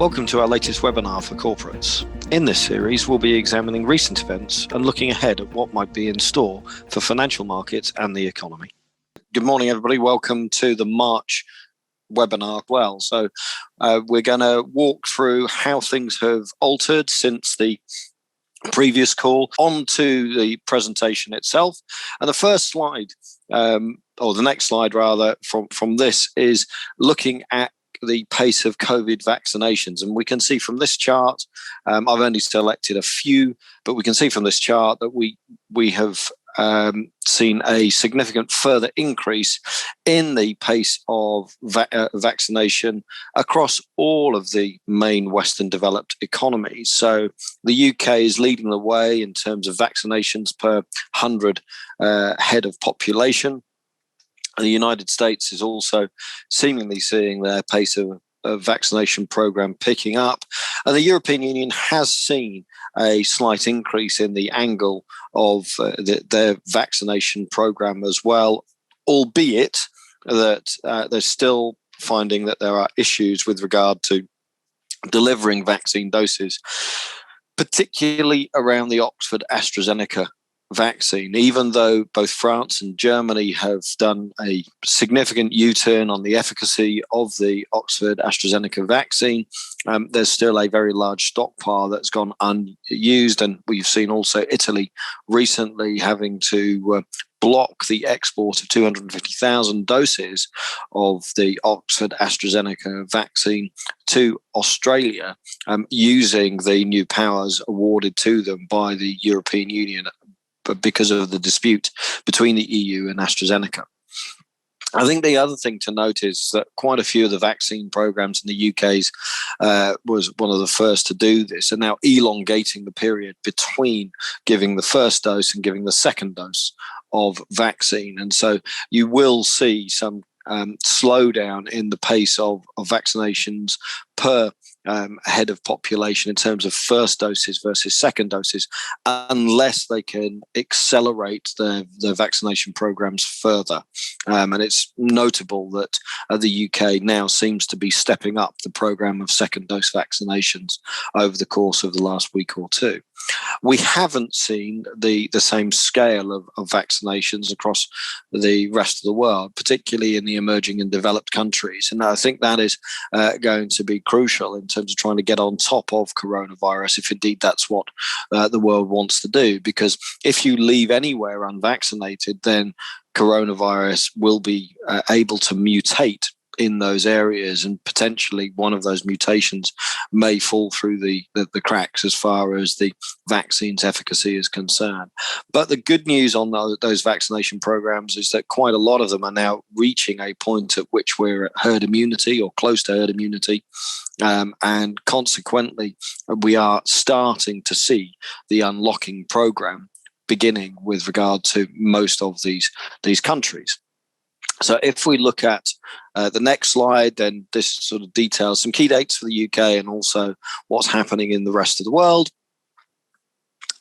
Welcome to our latest webinar for corporates. In this series, we'll be examining recent events and looking ahead at what might be in store for financial markets and the economy. Good morning, everybody. Welcome to the March webinar. We're going to walk through how things have altered since the previous call onto the presentation itself. And the first slide, or the next slide rather, from this is looking at the pace of COVID vaccinations. And we can see from this chart, I've only selected a few, but we can see from this chart that we have seen a significant further increase in the pace of vaccination across all of the main Western developed economies. So the UK is leading the way in terms of vaccinations per 100 head of population. The United States is also seemingly seeing their pace of vaccination program picking up. And the European Union has seen a slight increase in the angle of their vaccination program as well, albeit that they're still finding that there are issues with regard to delivering vaccine doses, particularly around the Oxford AstraZeneca vaccine. Even though both France and Germany have done a significant U-turn on the efficacy of the Oxford AstraZeneca vaccine, there's still a very large stockpile that's gone unused. And we've seen also Italy recently having to block the export of 250,000 doses of the Oxford AstraZeneca vaccine to Australia, using the new powers awarded to them by the European Union, but because of the dispute between the EU and AstraZeneca. I think the other thing to note is that quite a few of the vaccine programs in the UK's was one of the first to do this, and now elongating the period between giving the first dose and giving the second dose of vaccine. And so you will see some slowdown in the pace of vaccinations per head of population in terms of first doses versus second doses, unless they can accelerate their vaccination programs further. And it's notable that the UK now seems to be stepping up the program of second dose vaccinations over the course of the last week or two. We haven't seen the same scale of vaccinations across the rest of the world, particularly in the emerging and developed countries. And I think that is going to be crucial in terms of trying to get on top of coronavirus, if indeed that's what the world wants to do. Because if you leave anywhere unvaccinated, then coronavirus will be able to mutate in those areas, and potentially one of those mutations may fall through the cracks as far as the vaccine's efficacy is concerned. But the good news on those vaccination programs is that quite a lot of them are now reaching a point at which we're at herd immunity or close to herd immunity, and consequently we are starting to see the unlocking program beginning with regard to most of these countries. So if we look at the next slide, then this sort of details some key dates for the UK and also what's happening in the rest of the world.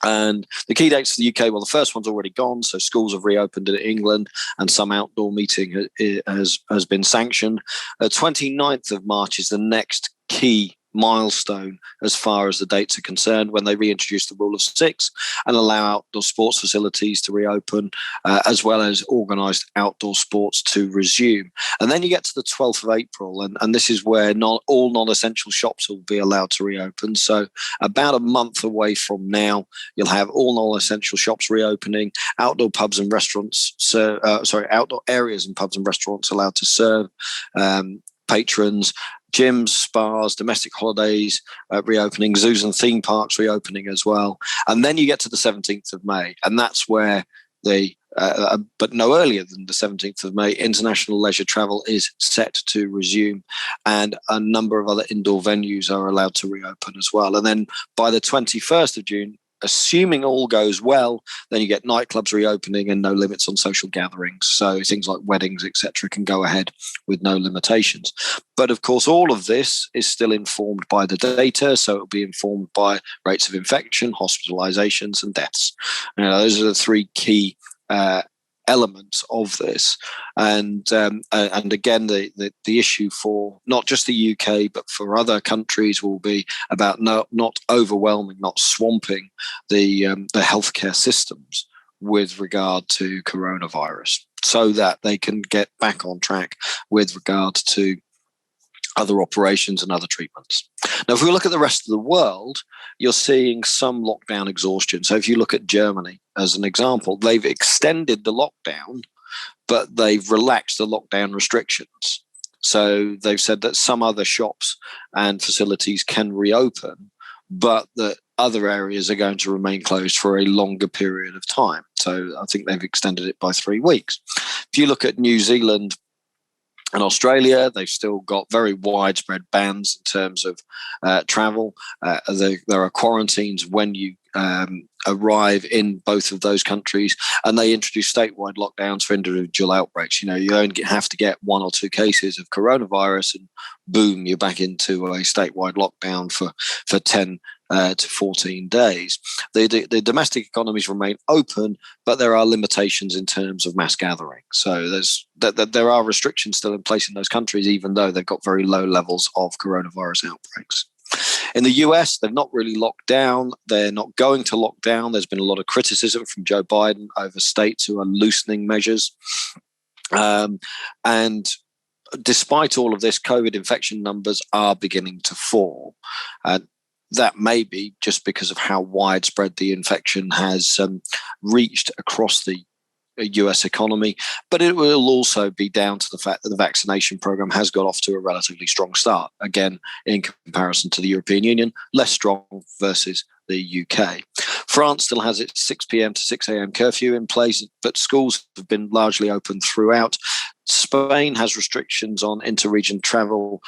And the key dates for the UK, well, the first one's already gone. So schools have reopened in England and some outdoor meeting has been sanctioned. 29th of March is the next key milestone as far as the dates are concerned, when they reintroduce the rule of six and allow outdoor sports facilities to reopen, as well as organised outdoor sports to resume. And then you get to the 12th of April, and this is where all non-essential shops will be allowed to reopen. So about a month away from now, you'll have all non-essential shops reopening, outdoor pubs and restaurants, outdoor areas and pubs and restaurants allowed to serve patrons, gyms, spas, domestic holidays reopening, zoos and theme parks reopening as well. And then you get to the 17th of May, and that's where but no earlier than the 17th of May, international leisure travel is set to resume, and a number of other indoor venues are allowed to reopen as well. And then by the 21st of June, assuming all goes well, then you get nightclubs reopening and no limits on social gatherings. So things like weddings, etc., can go ahead with no limitations. But of course, all of this is still informed by the data. So it'll be informed by rates of infection, hospitalizations, and deaths. Those are the three key elements of this, and again, the issue for not just the UK but for other countries will be about not overwhelming, not swamping the healthcare systems with regard to coronavirus, so that they can get back on track with regard to other operations and other treatments. Now, if we look at the rest of the world, you're seeing some lockdown exhaustion. So if you look at Germany as an example, they've extended the lockdown, but they've relaxed the lockdown restrictions. So they've said that some other shops and facilities can reopen, but that other areas are going to remain closed for a longer period of time. So I think they've extended it by 3 weeks. If you look at New Zealand and Australia, they've still got very widespread bans in terms of travel. There are quarantines when you arrive in both of those countries, and they introduce statewide lockdowns for individual outbreaks. You only have to get 1 or 2 cases of coronavirus, and boom, you're back into a statewide lockdown for 10 to 14 days. The domestic economies remain open, but there are limitations in terms of mass gathering. So there are restrictions still in place in those countries, even though they've got very low levels of coronavirus outbreaks. In the US, they've not really locked down. They're not going to lock down. There's been a lot of criticism from Joe Biden over states who are loosening measures. And despite all of this, COVID infection numbers are beginning to fall. That may be just because of how widespread the infection has reached across the US economy, but it will also be down to the fact that the vaccination program has got off to a relatively strong start. Again, in comparison to the European Union, less strong versus the UK. France still has its 6 p.m. to 6 a.m. curfew in place, but schools have been largely open throughout. Spain has restrictions on inter-region travel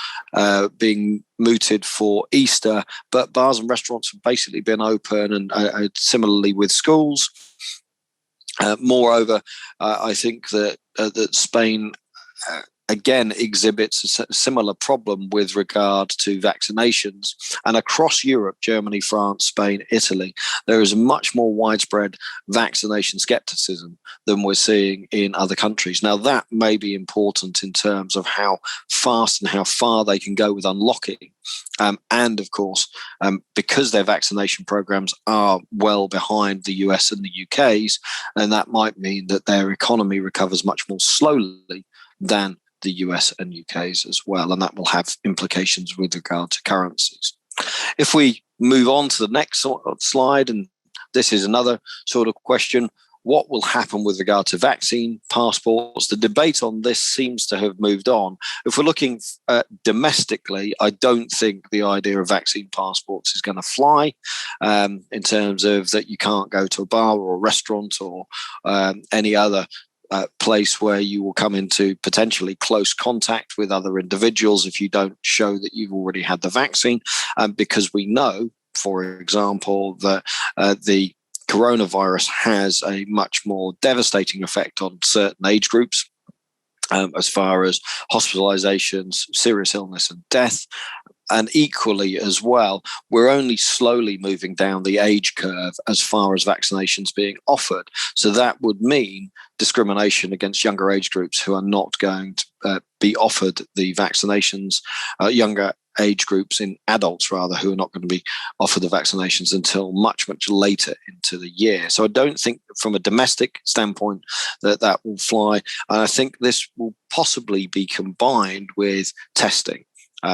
being mooted for Easter, but bars and restaurants have basically been open, and similarly with schools. Moreover, I think that Spain again exhibits a similar problem with regard to vaccinations. And across Europe, Germany, France, Spain, Italy, there is much more widespread vaccination skepticism than we're seeing in other countries. Now, that may be important in terms of how fast and how far they can go with unlocking. And of course, because their vaccination programs are well behind the US and the UK's, and that might mean that their economy recovers much more slowly than the US and UK's as well, and that will have implications with regard to currencies. If we move on to the next slide, and this is another sort of question, what will happen with regard to vaccine passports? The debate on this seems to have moved on. If we're looking domestically, I don't think the idea of vaccine passports is going to fly in terms of that you can't go to a bar or a restaurant or any other place where you will come into potentially close contact with other individuals if you don't show that you've already had the vaccine, because we know, for example, that the coronavirus has a much more devastating effect on certain age groups as far as hospitalizations, serious illness and death. And equally as well, we're only slowly moving down the age curve as far as vaccinations being offered. So that would mean discrimination against younger age groups who are not going to be offered the vaccinations, younger age groups in adults rather, who are not going to be offered the vaccinations until much, much later into the year. So I don't think from a domestic standpoint that will fly. And I think this will possibly be combined with testing.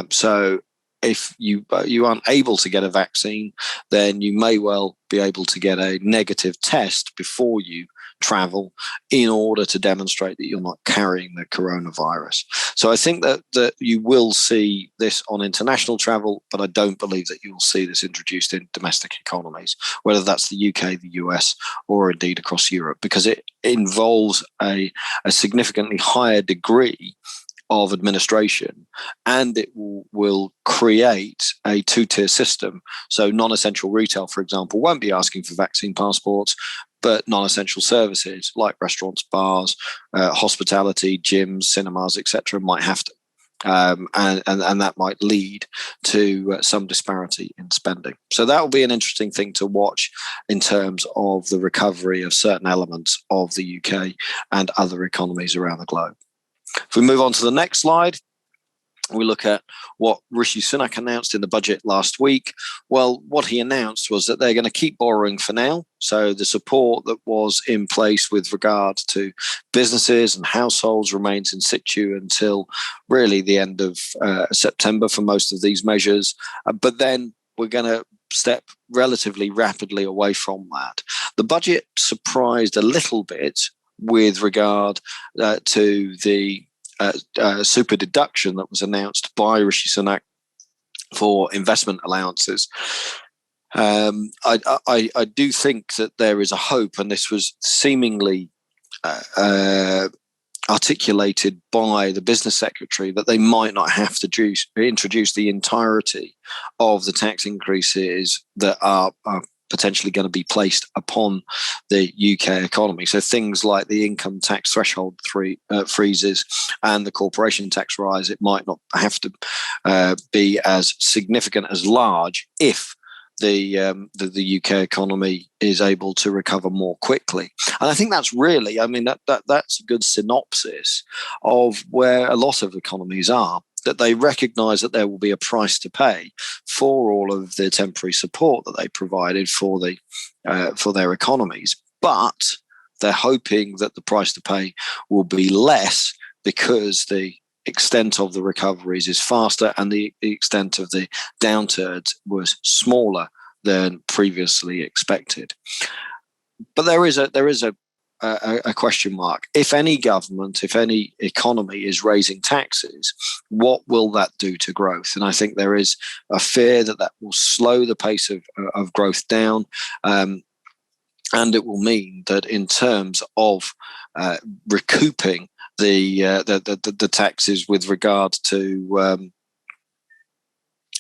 So if you aren't able to get a vaccine, then you may well be able to get a negative test before you travel in order to demonstrate that you're not carrying the coronavirus. So I think that you will see this on international travel, but I don't believe that you will see this introduced in domestic economies, whether that's the UK, the US, or indeed across Europe, because it involves a significantly higher degree of administration, and it will create a two-tier system. So non-essential retail, for example, won't be asking for vaccine passports, but non-essential services like restaurants, bars, hospitality, gyms, cinemas, etc., might have to. and that might lead to some disparity in spending. So that will be an interesting thing to watch in terms of the recovery of certain elements of the UK and other economies around the globe. If we move on to the next slide, we look at what Rishi Sunak announced in the budget last week. Well, what he announced was that they're going to keep borrowing for now. So the support that was in place with regard to businesses and households remains in situ until really the end of September for most of these measures. But then we're going to step relatively rapidly away from that. The budget surprised a little bit with regard to the super deduction that was announced by Rishi Sunak for investment allowances. I do think that there is a hope, and this was seemingly articulated by the business secretary, that they might not have to introduce the entirety of the tax increases that are potentially going to be placed upon the UK economy. So things like the income tax threshold freezes and the corporation tax rise, it might not have to be as significant as large if the UK economy is able to recover more quickly. And I think that's really, I mean, that's a good synopsis of where a lot of economies are, that they recognize that there will be a price to pay for all of the temporary support that they provided for their economies. But they're hoping that the price to pay will be less because the extent of the recoveries is faster and the extent of the downturns was smaller than previously expected. But there is a question mark. If any government, if any economy is raising taxes, what will that do to growth? And I think there is a fear that that will slow the pace of growth down. And it will mean that in terms of recouping the taxes with regard to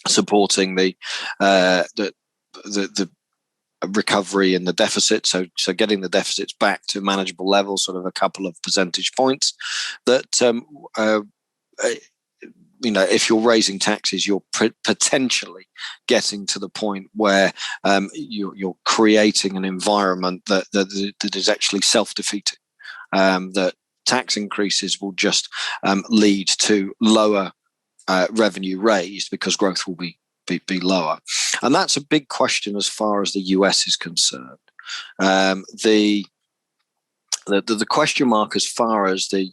supporting the recovery in the deficit, so getting the deficits back to manageable levels, sort of a couple of percentage points, that if you're raising taxes, you're potentially getting to the point where you're creating an environment that is actually self-defeating, that tax increases will just lead to lower revenue raised because growth will be lower. And that's a big question as far as the US is concerned. The question mark as far as the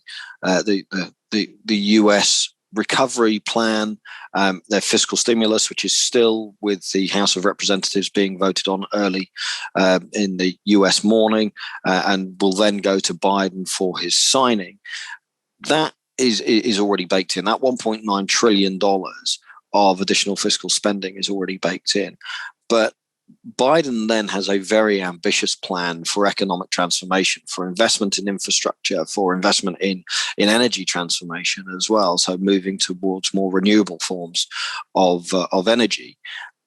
US recovery plan, their fiscal stimulus, which is still with the House of Representatives being voted on early in the US morning, and will then go to Biden for his signing. That is already baked in. That $1.9 trillion of additional fiscal spending is already baked in. But Biden then has a very ambitious plan for economic transformation, for investment in infrastructure, for investment in energy transformation as well. So moving towards more renewable forms of energy,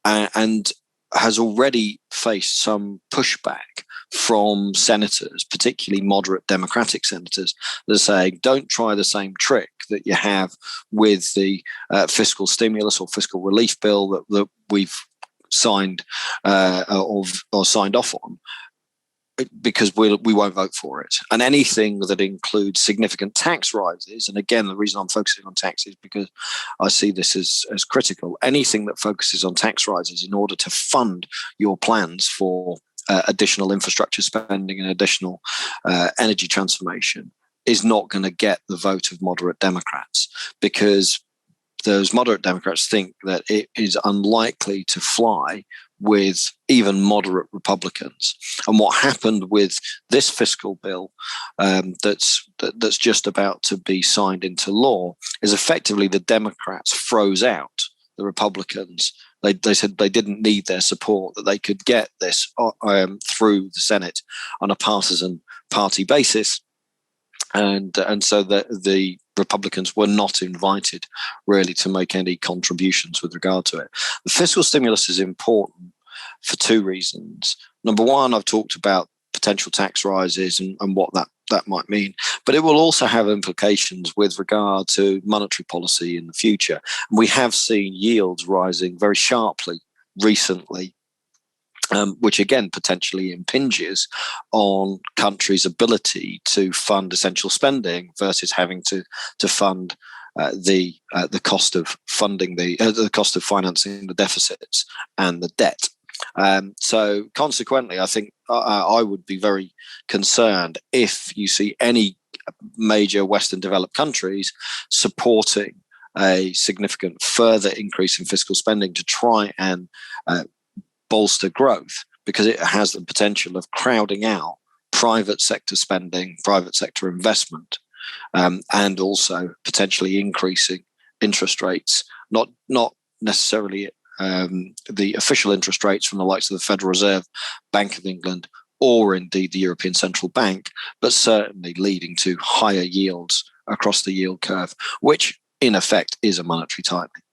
and has already faced some pushback from senators, particularly moderate Democratic senators, that are saying, don't try the same trick that you have with the fiscal stimulus or fiscal relief bill that we've signed or signed off on, because we won't vote for it. And anything that includes significant tax rises, and again, the reason I'm focusing on tax is because I see this as critical. Anything that focuses on tax rises in order to fund your plans for additional infrastructure spending and additional energy transformation is not going to get the vote of moderate Democrats, because those moderate Democrats think that it is unlikely to fly with even moderate Republicans. And what happened with this fiscal bill that's just about to be signed into law is effectively the Democrats froze out the Republicans. They said they didn't need their support, that they could get this through the Senate on a partisan party basis. And so the Republicans were not invited really to make any contributions with regard to it. The fiscal stimulus is important for two reasons. Number one, I've talked about potential tax rises and what that that might mean. But it will also have implications with regard to monetary policy in the future. We have seen yields rising very sharply recently, which again potentially impinges on countries' ability to fund essential spending versus having to fund the cost of funding the cost of financing the deficits and the debt. So consequently, I think I would be very concerned if you see any major Western developed countries supporting a significant further increase in fiscal spending to try and bolster growth, because it has the potential of crowding out private sector spending, private sector investment, and also potentially increasing interest rates, not necessarily the official interest rates from the likes of the Federal Reserve, Bank of England, or indeed the European Central Bank, but certainly leading to higher yields across the yield curve, which in effect is a monetary tightening.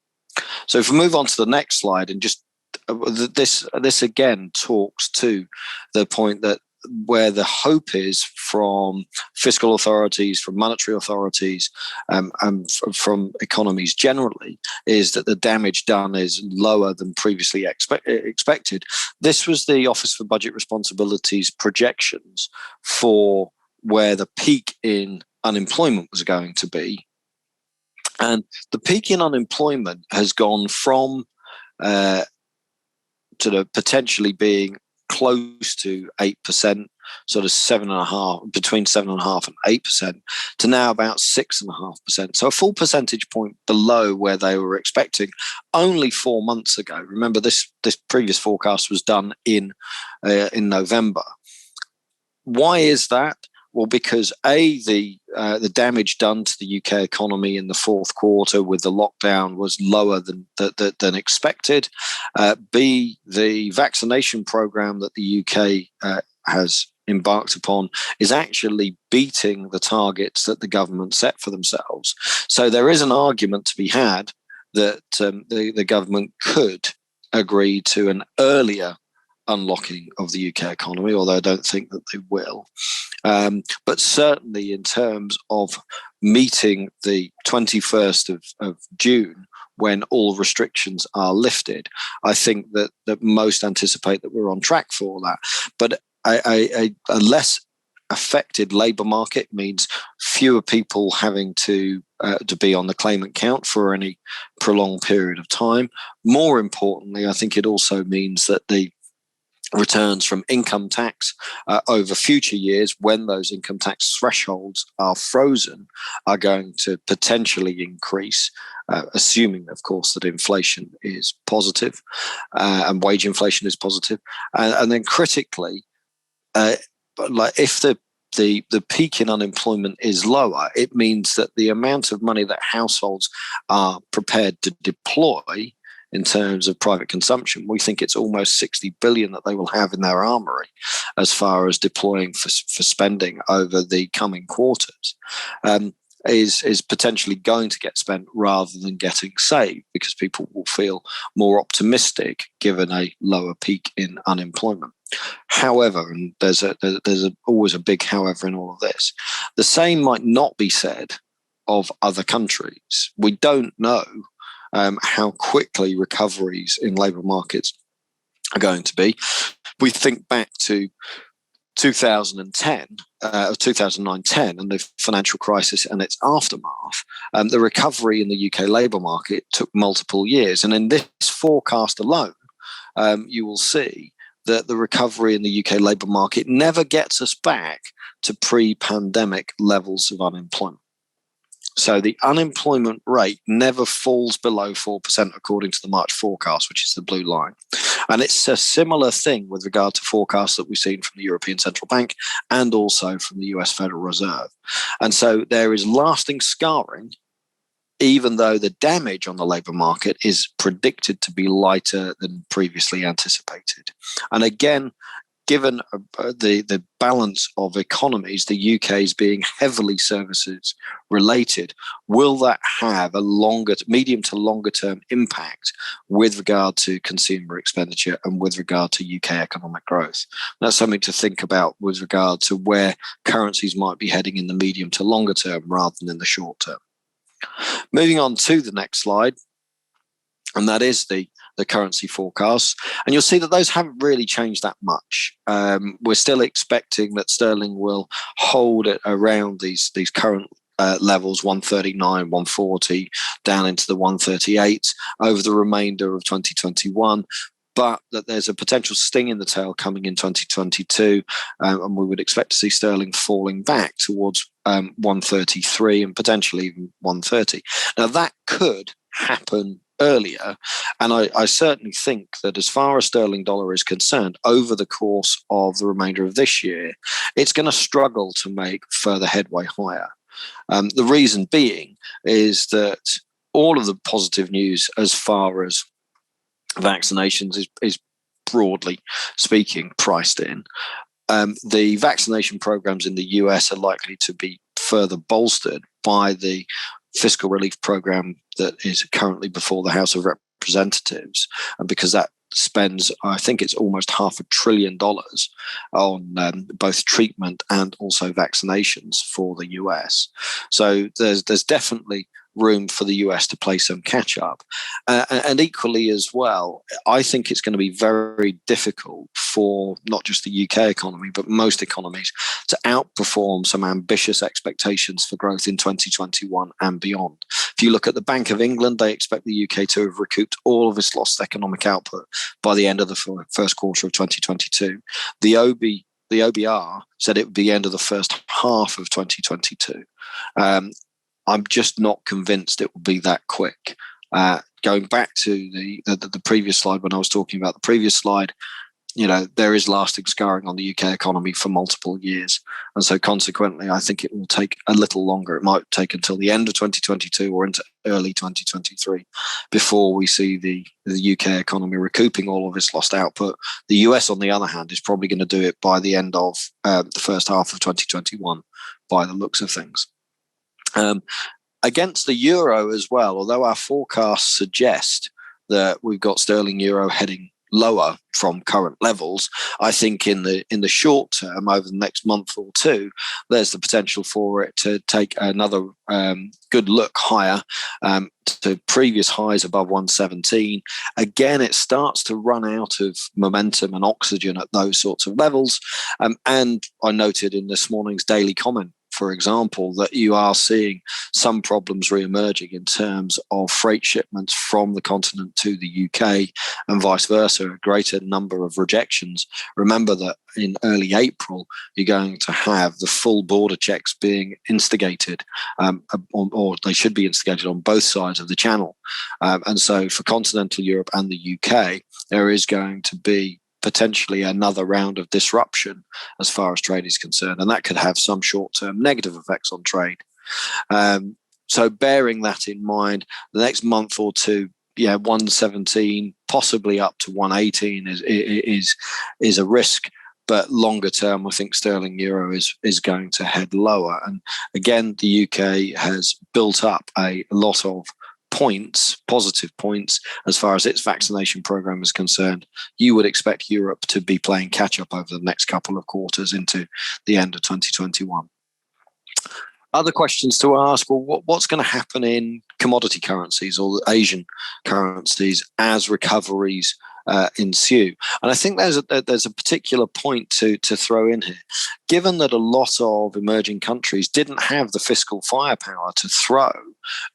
So if we move on to the next slide, and just this again talks to the point that where the hope is from fiscal authorities, from monetary authorities, and from economies generally, is that the damage done is lower than previously expected. This was the Office for Budget Responsibility's projections for where the peak in unemployment was going to be. And the peak in unemployment has gone from sort of potentially being close to 8%, sort of 7.5%, between 7.5% and 8%, to now about 6.5%. So a full percentage point below where they were expecting only 4 months ago. Remember, this previous forecast was done in November. Why is that? Well, because the damage done to the UK economy in the fourth quarter with the lockdown was lower than expected. B, the vaccination program that the UK has embarked upon is actually beating the targets that the government set for themselves. So there is an argument to be had that the government could agree to an earlier unlocking of the UK economy, although I don't think that they will. But certainly in terms of meeting the 21st of June, when all restrictions are lifted, I think that most anticipate that we're on track for that. But a less affected labour market means fewer people having to be on the claimant count for any prolonged period of time. More importantly, I think it also means that the returns from income tax over future years, when those income tax thresholds are frozen, are going to potentially increase, assuming, of course, that inflation is positive and wage inflation is positive. And then critically, if the peak in unemployment is lower, it means that the amount of money that households are prepared to deploy in terms of private consumption, we think it's almost 60 billion that they will have in their armory as far as deploying for spending over the coming quarters, is potentially going to get spent rather than getting saved, because people will feel more optimistic given a lower peak in unemployment. However, and there's always a big however in all of this, the same might not be said of other countries. We don't know how quickly recoveries in labour markets are going to be. We think back to 2010, 2009-10, and the financial crisis and its aftermath. The recovery in the UK labour market took multiple years, and in this forecast alone, you will see that the recovery in the UK labour market never gets us back to pre-pandemic levels of unemployment. So the unemployment rate never falls below 4% according to the March forecast, which is the blue line. And it's a similar thing with regard to forecasts that we've seen from the European Central Bank and also from the US Federal Reserve. And so there is lasting scarring, even though the damage on the labour market is predicted to be lighter than previously anticipated. And again, given the balance of economies, the UK is being heavily services related, will that have a medium to longer term impact with regard to consumer expenditure and with regard to UK economic growth? That's something to think about with regard to where currencies might be heading in the medium to longer term rather than in the short term. Moving on to the next slide, and that is the currency forecasts. And you'll see that those haven't really changed that much. We're still expecting that sterling will hold it around these current levels, 139, 140, down into the 138 over the remainder of 2021. But that there's a potential sting in the tail coming in 2022, and we would expect to see sterling falling back towards 133 and potentially even 130. Now, that could happen earlier, and I certainly think that as far as sterling dollar is concerned, over the course of the remainder of this year, it's going to struggle to make further headway higher. The reason being is that all of the positive news as far as vaccinations is broadly speaking priced in. The vaccination programs in the US are likely to be further bolstered by the fiscal relief program that is currently before the House of Representatives, and because that spends, I think it's almost $500 billion on both treatment and also vaccinations for the US. So there's definitely room for the US to play some catch up. And equally as well, I think it's going to be very difficult for not just the UK economy, but most economies to outperform some ambitious expectations for growth in 2021 and beyond. If you look at the Bank of England, they expect the UK to have recouped all of its lost economic output by the end of the first quarter of 2022. The OBR said it would be the end of the first half of 2022. I'm just not convinced it will be that quick. Going back to the previous slide, when I was talking about the previous slide, there is lasting scarring on the UK economy for multiple years. And so consequently, I think it will take a little longer. It might take until the end of 2022 or into early 2023 before we see the UK economy recouping all of its lost output. The US, on the other hand, is probably going to do it by the end of the first half of 2021 by the looks of things. Against the euro as well, although our forecasts suggest that we've got sterling euro heading lower from current levels, I think in the short term, over the next month or two, there's the potential for it to take another good look higher to previous highs above 117. Again, it starts to run out of momentum and oxygen at those sorts of levels. And I noted in this morning's daily comment, for example, that you are seeing some problems re-emerging in terms of freight shipments from the continent to the UK and vice versa, a greater number of rejections. Remember that in early April, you're going to have the full border checks being instigated, or they should be instigated on both sides of the channel. And so for continental Europe and the UK, there is going to be potentially another round of disruption as far as trade is concerned, and that could have some short-term negative effects on trade. So bearing that in mind, the next month or two, 117, possibly up to 118 is a risk, but longer term, I think sterling euro is going to head lower. And again, the UK has built up a lot of points, positive points, as far as its vaccination program is concerned. You would expect Europe to be playing catch up over the next couple of quarters into the end of 2021. Other questions to ask, well, what's going to happen in commodity currencies or Asian currencies as recoveries ensue? And I think there's a particular point to throw in here. Given that a lot of emerging countries didn't have the fiscal firepower to throw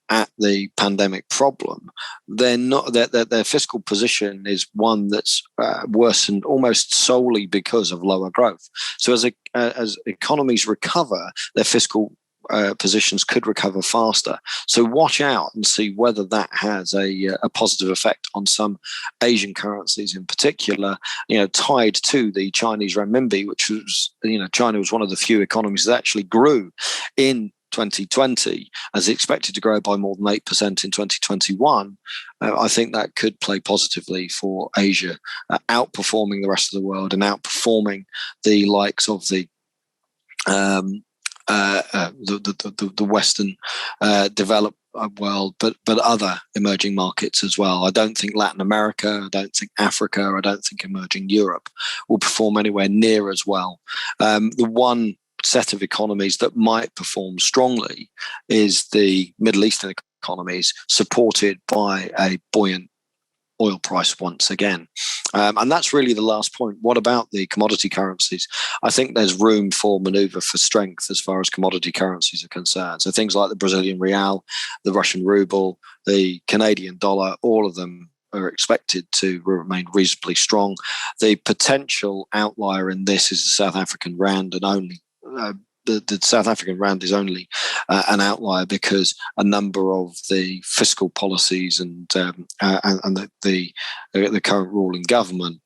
at the pandemic problem, their fiscal position is one that's worsened almost solely because of lower growth. So as economies recover, their fiscal positions could recover faster. So watch out and see whether that has a positive effect on some Asian currencies in particular, tied to the Chinese renminbi, which was, China was one of the few economies that actually grew in 2020 as expected to grow by more than 8% in 2021, I think that could play positively for Asia, outperforming the rest of the world and outperforming the likes of the Western developed world, but other emerging markets as well. I don't think Latin America, I don't think Africa, I don't think emerging Europe will perform anywhere near as well. The one set of economies that might perform strongly is the Middle Eastern economies, supported by a buoyant oil price once again. And that's really the last point. What about the commodity currencies? I think there's room for maneuver for strength as far as commodity currencies are concerned. So things like the Brazilian real, the Russian ruble, the Canadian dollar, all of them are expected to remain reasonably strong. The potential outlier in this is the South African rand, and only the South African rand is only an outlier because a number of the fiscal policies and the current ruling government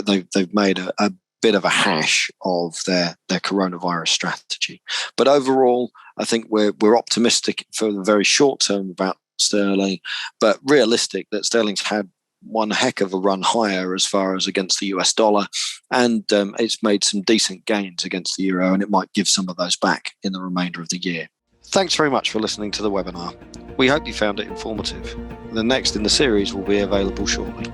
they've made a bit of a hash of their coronavirus strategy. But overall, I think we're optimistic for the very short term about sterling, but realistic that sterling's had one heck of a run higher as far as against the US dollar, and it's made some decent gains against the euro, and it might give some of those back in the remainder of the year. Thanks very much for listening to the webinar. We hope you found it informative. The next in the series will be available shortly.